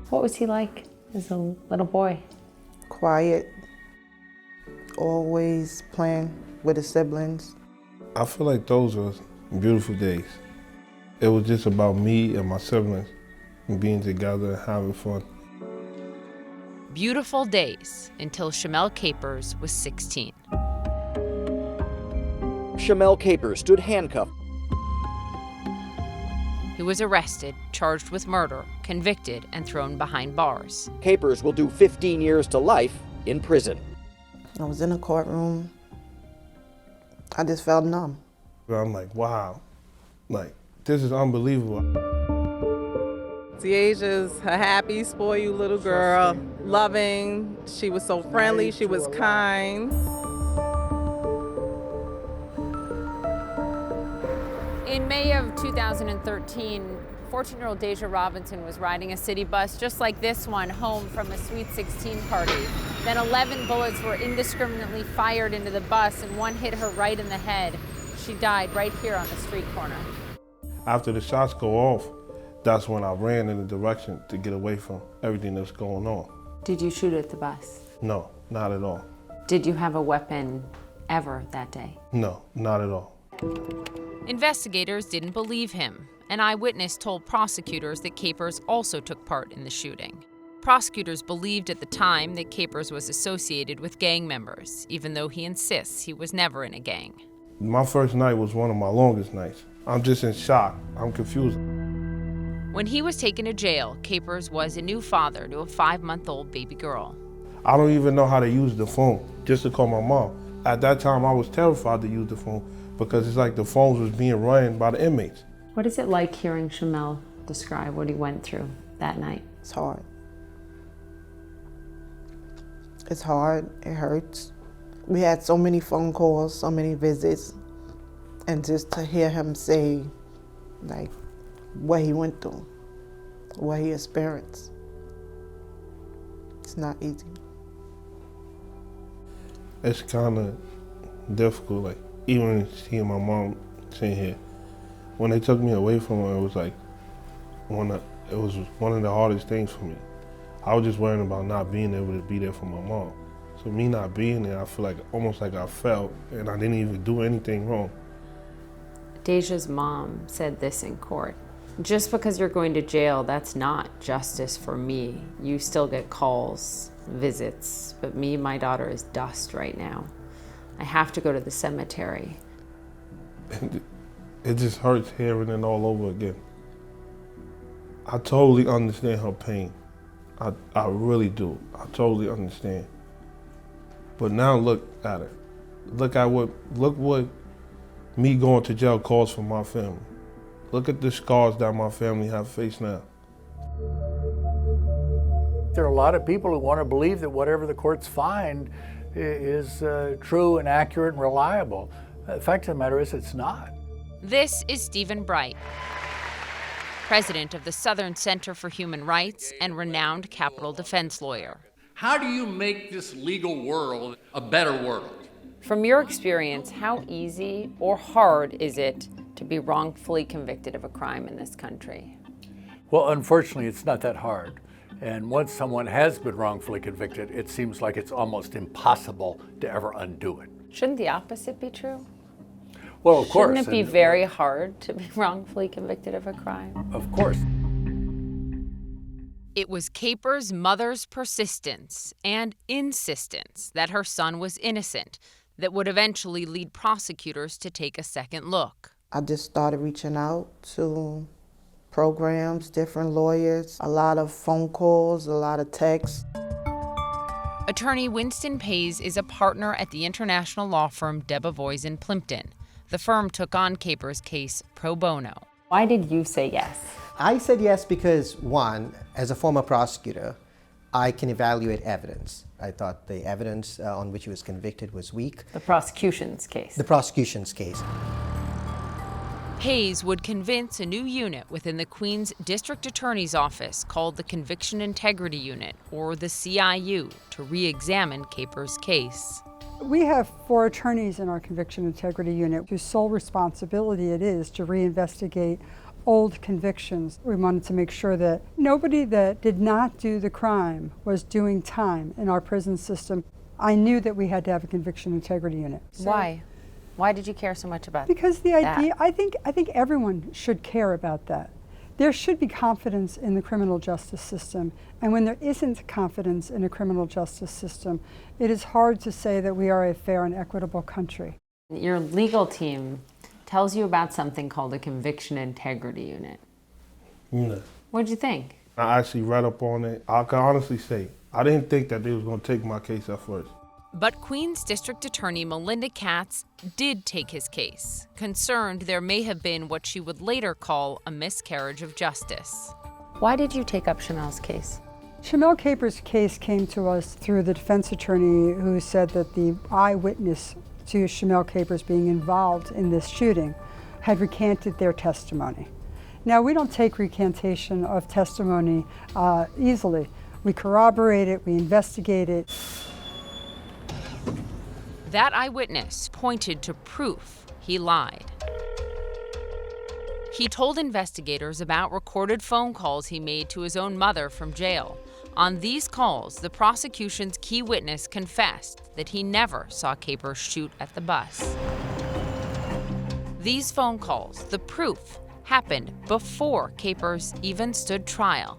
What was he like as a little boy? Quiet, always playing with his siblings. I feel like those were beautiful days. It was just about me and my siblings and being together and having fun. Beautiful days until Shamel Capers was 16. Shamel Capers stood handcuffed. He was arrested, charged with murder, convicted, and thrown behind bars. Capers will do 15 years to life in prison. I was in a courtroom. I just felt numb. I'm like, wow, like, this is unbelievable. Tiasia's a happy, spoiled little girl, loving. She was so friendly, she was kind. In May of 2013, 14-year-old Deja Robinson was riding a city bus just like this one home from a Sweet 16 party. Then 11 bullets were indiscriminately fired into the bus and one hit her right in the head. She died right here on the street corner. After the shots go off, that's when I ran in the direction to get away from everything that's going on. Did you shoot at the bus? No, not at all. Did you have a weapon ever that day? No, not at all. Investigators didn't believe him. An eyewitness told prosecutors that Capers also took part in the shooting. Prosecutors believed at the time that Capers was associated with gang members, even though he insists he was never in a gang. My first night was one of my longest nights. I'm just in shock. I'm confused. When he was taken to jail, Capers was a new father to a 5-month-old baby girl. I don't even know how to use the phone, just to call my mom. At that time, I was terrified to use the phone because it's like the phones was being run by the inmates. What is it like hearing Shamel describe what he went through that night? It's hard. It's hard, it hurts. We had so many phone calls, so many visits, and just to hear him say, like, what he went through, what he experienced, it's not easy. It's kind of difficult, like, even seeing my mom sitting here. When they took me away from her, it was like, it was one of the hardest things for me. I was just worrying about not being able to be there for my mom. So me not being there, I feel like almost like I felt, and I didn't even do anything wrong. Deja's mom said this in court. Just because you're going to jail, that's not justice for me. You still get calls, visits, but me, my daughter is dust right now. I have to go to the cemetery. And it just hurts hearing it all over again. I totally understand her pain. I really do. I totally understand. But now look at it. Look what me going to jail caused for my family. Look at the scars that my family have faced now. There are a lot of people who want to believe that whatever the courts find is true and accurate and reliable. The fact of the matter is it's not. This is Stephen Bright, president of the Southern Center for Human Rights and renowned capital defense lawyer. How do you make this legal world a better world? From your experience, how easy or hard is it to be wrongfully convicted of a crime in this country? Well, unfortunately, it's not that hard. And once someone has been wrongfully convicted, it seems like it's almost impossible to ever undo it. Shouldn't the opposite be true? Well, of course. Shouldn't it be very hard to be wrongfully convicted of a crime? Of course. It was Capers' mother's persistence and insistence that her son was innocent that would eventually lead prosecutors to take a second look. I just started reaching out to programs, different lawyers, a lot of phone calls, a lot of texts. Attorney Winston Pays is a partner at the international law firm Debevoise in Plimpton. The firm took on Capers' case pro bono. Why did you say yes? I said yes because, one, as a former prosecutor, I can evaluate evidence. I thought the evidence on which he was convicted was weak. The prosecution's case. The prosecution's case. Pays would convince a new unit within the Queens District Attorney's Office called the Conviction Integrity Unit, or the CIU, to re-examine Capers' case. We have 4 attorneys in our Conviction Integrity Unit whose sole responsibility it is to reinvestigate old convictions. We wanted to make sure that nobody that did not do the crime was doing time in our prison system. I knew that we had to have a conviction integrity unit. Why? Why did you care so much about Because the idea, I think everyone should care about that. There should be confidence in the criminal justice system, and when there isn't confidence in a criminal justice system, it is hard to say that we are a fair and equitable country. Your legal team tells you about something called a conviction integrity unit. No. What'd you think? I actually read up on it. I can honestly say, I didn't think that they was going to take my case at first. But Queens District Attorney Melinda Katz did take his case, concerned there may have been what she would later call a miscarriage of justice. Why did you take up Shamel's case? Shamel Capers' case came to us through the defense attorney who said that the eyewitness to Shamel Capers being involved in this shooting had recanted their testimony. Now, we don't take recantation of testimony easily. We corroborate it, we investigate it. That eyewitness pointed to proof he lied. He told investigators about recorded phone calls he made to his own mother from jail. On these calls, the prosecution's key witness confessed that he never saw Capers shoot at the bus. These phone calls, the proof, happened before Capers even stood trial.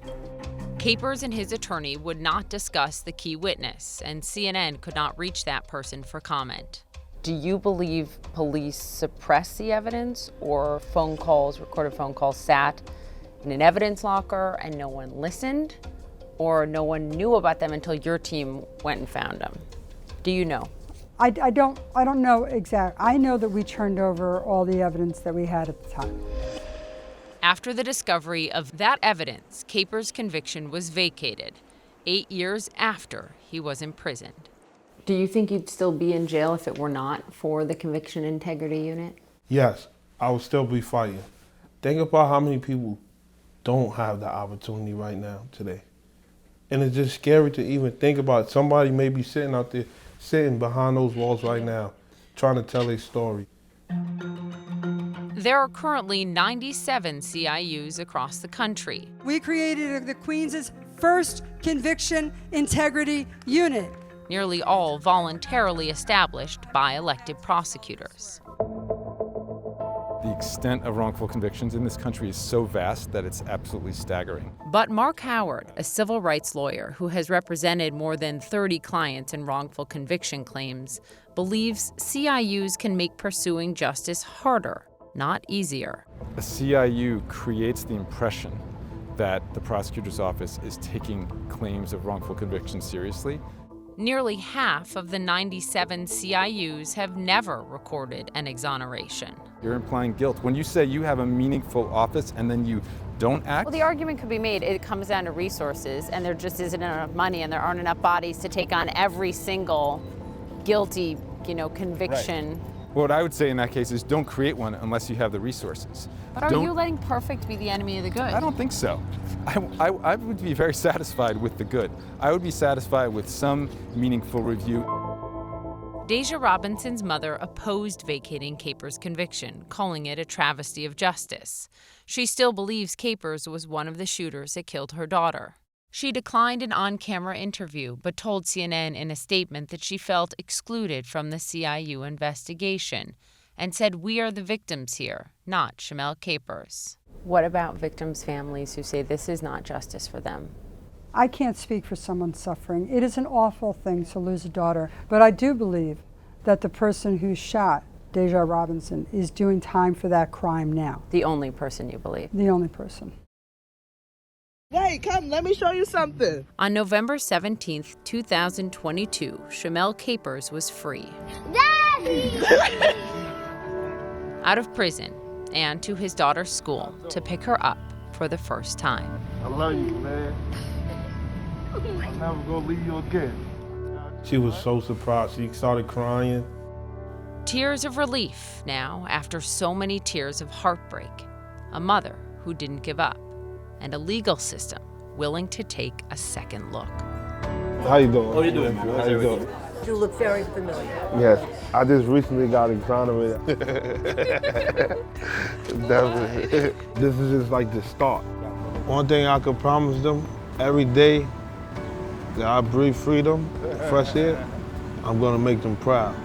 Capers and his attorney would not discuss the key witness, and CNN could not reach that person for comment. Do you believe police suppressed the evidence, or phone calls, recorded phone calls, sat in an evidence locker and no one listened, or no one knew about them until your team went and found them? Do you know? I don't know exactly. I know that we turned over all the evidence that we had at the time. After the discovery of that evidence, Capers' conviction was vacated 8 years after he was imprisoned. Do you think you'd still be in jail if it were not for the conviction integrity unit? Yes, I would still be fighting. Think about how many people don't have the opportunity right now today. And it's just scary to even think about. Somebody may be sitting out there, sitting behind those walls right now, trying to tell their story. There are currently 97 CIUs across the country. We created the Queens' first conviction integrity unit. Nearly all voluntarily established by elected prosecutors. The extent of wrongful convictions in this country is so vast that it's absolutely staggering. But Mark Howard, a civil rights lawyer who has represented more than 30 clients in wrongful conviction claims, believes CIUs can make pursuing justice harder, not easier. A CIU creates the impression that the prosecutor's office is taking claims of wrongful conviction seriously. Nearly half of the 97 CIUs have never recorded an exoneration. You're implying guilt. When you say you have a meaningful office and then you don't act? Well, the argument could be made, it comes down to resources, and there just isn't enough money, and there aren't enough bodies to take on every single guilty, conviction. Right. What I would say in that case is don't create one unless you have the resources. But are you letting perfect be the enemy of the good? I don't think so. I would be very satisfied with the good. I would be satisfied with some meaningful review. Deja Robinson's mother opposed vacating Capers' conviction, calling it a travesty of justice. She still believes Capers was one of the shooters that killed her daughter. She declined an on-camera interview, but told CNN in a statement that she felt excluded from the CIU investigation and said, "We are the victims here, not Shamel Capers." What about victims' families who say this is not justice for them? I can't speak for someone suffering. It is an awful thing to lose a daughter, but I do believe that the person who shot Deja Robinson is doing time for that crime now. The only person you believe? The only person. Hey, come, let me show you something. On November 17th, 2022, Shamel Capers was free. Daddy! Out of prison and to his daughter's school to pick her up for the first time. I love you, man. I'm never gonna leave you again. She was so surprised. She started crying. Tears of relief now after so many tears of heartbreak. A mother who didn't give up, and a legal system willing to take a second look. How you doing? How you doing? How you doing? You look very familiar. Yes, I just recently got exonerated. Definitely. This is just like the start. One thing I could promise them, every day that I breathe freedom, fresh air, I'm gonna make them proud.